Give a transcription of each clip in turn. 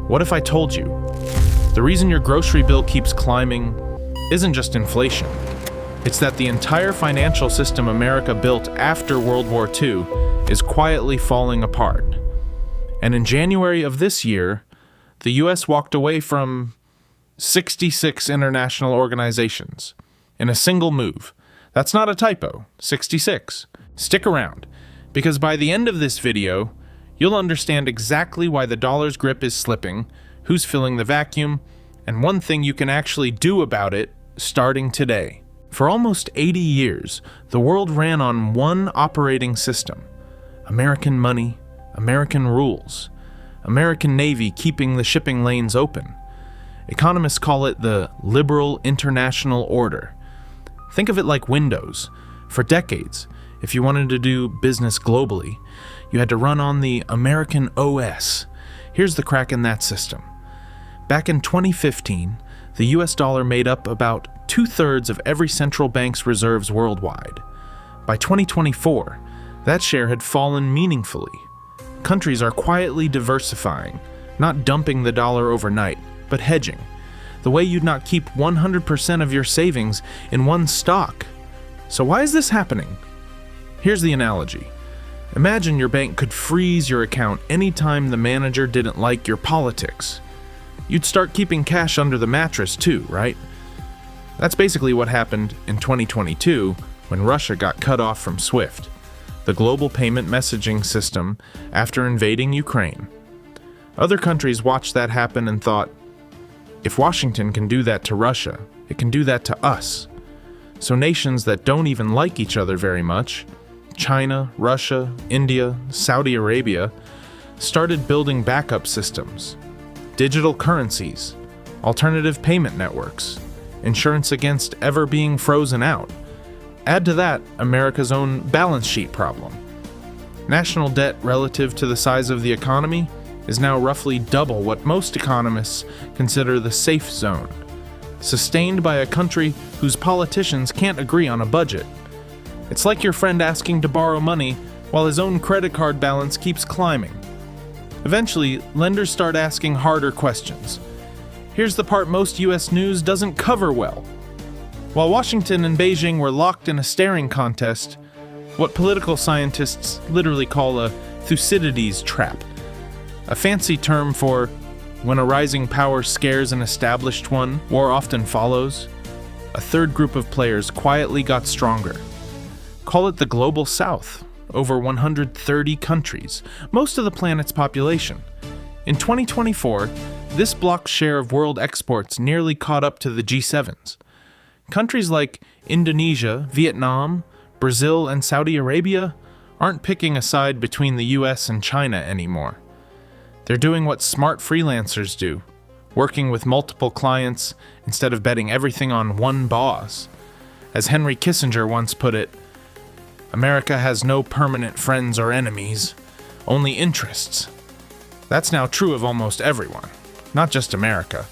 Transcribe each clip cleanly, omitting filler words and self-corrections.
What if I told you the reason your grocery bill keeps climbing isn't just inflation? It's that the entire financial system America built after World War II is quietly falling apart. And in January of this year, the U.S. walked away from 66 international organizations in a single move. That's not a typo, 66. Stick around, because by the end of this video, you'll understand exactly why the dollar's grip is slipping, who's filling the vacuum, and one thing you can actually do about it starting today. For almost 80 years, the world ran on one operating system: American money, American rules, American Navy keeping the shipping lanes open. Economists call it the liberal international order. Think of it like Windows. For decades, if you wanted to do business globally, you had to run on the American OS. Here's the crack in that system. Back in 2015, the US dollar made up about 2/3 of every central bank's reserves worldwide. By 2024, that share had fallen meaningfully. Countries are quietly diversifying, not dumping the dollar overnight, but hedging, the way you'd not keep 100% of your savings in one stock. So why is this happening? Here's the analogy. Imagine your bank could freeze your account anytime the manager didn't like your politics. You'd start keeping cash under the mattress too, right? That's basically what happened in 2022 when Russia got cut off from SWIFT, the global payment messaging system, after invading Ukraine. Other countries watched that happen and thought, if Washington can do that to Russia, it can do that to us. So nations that don't even like each other very much, China, Russia, India, Saudi Arabia, started building backup systems, digital currencies, alternative payment networks, insurance against ever being frozen out. Add to that America's own balance sheet problem. National debt relative to the size of the economy is now roughly double what most economists consider the safe zone, sustained by a country whose politicians can't agree on a budget. It's like your friend asking to borrow money while his own credit card balance keeps climbing. Eventually, lenders start asking harder questions. Here's the part most US news doesn't cover well. While Washington and Beijing were locked in a staring contest, what political scientists literally call a Thucydides trap, a fancy term for when a rising power scares an established one, war often follows, a third group of players quietly got stronger. Call it the Global South, over 130 countries, most of the planet's population. In 2024, this bloc's share of world exports nearly caught up to the G7's. Countries like Indonesia, Vietnam, Brazil, and Saudi Arabia aren't picking a side between the US and China anymore. They're doing what smart freelancers do, working with multiple clients instead of betting everything on one boss. As Henry Kissinger once put it, America has no permanent friends or enemies, only interests. That's now true of almost everyone, not just America.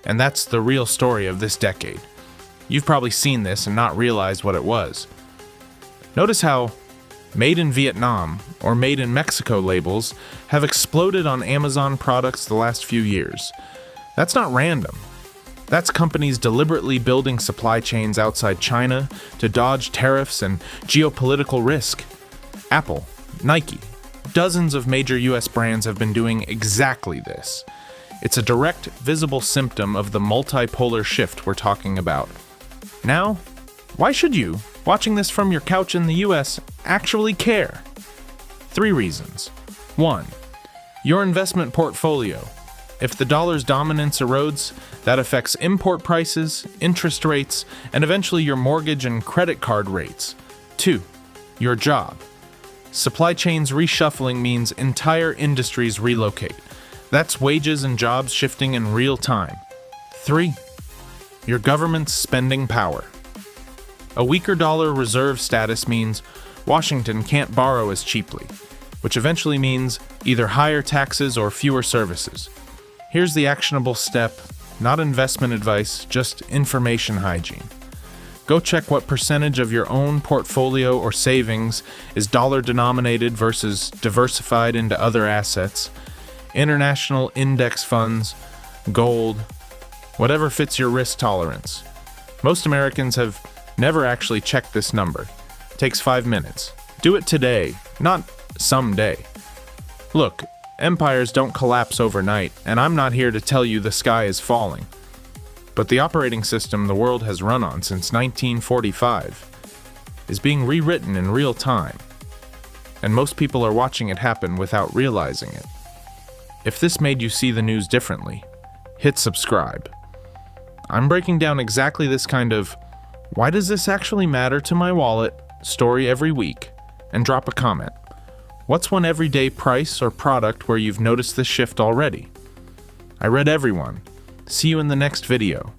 And that's the real story of this decade. You've probably seen this and not realized what it was. Notice how Made in Vietnam or Made in Mexico labels have exploded on Amazon products the last few years. That's not random. That's companies deliberately building supply chains outside China to dodge tariffs and geopolitical risk. Apple, Nike, dozens of major US brands have been doing exactly this. It's a direct, visible symptom of the multipolar shift we're talking about. Now, why should you, watching this from your couch in the US, actually care? 3 reasons. 1. Your investment portfolio. If the dollar's dominance erodes, that affects import prices, interest rates, and eventually your mortgage and credit card rates. 2. Your job. Supply chains reshuffling means entire industries relocate. That's wages and jobs shifting in real time. 3. Your government's spending power. A weaker dollar reserve status means Washington can't borrow as cheaply, which eventually means either higher taxes or fewer services. Here's the actionable step, not investment advice, just information hygiene. Go check what percentage of your own portfolio or savings is dollar-denominated versus diversified into other assets. international index funds, gold, whatever fits your risk tolerance. Most Americans have never actually checked this number. It takes 5 minutes. Do it today, not someday. Look, empires don't collapse overnight, and I'm not here to tell you the sky is falling. But the operating system the world has run on since 1945 is being rewritten in real time, and most people are watching it happen without realizing it. If this made you see the news differently, hit subscribe. I'm breaking down exactly this kind of "why does this actually matter to my wallet" story every week, and drop a comment. What's one everyday price or product where you've noticed this shift already? I read everyone. See you in the next video.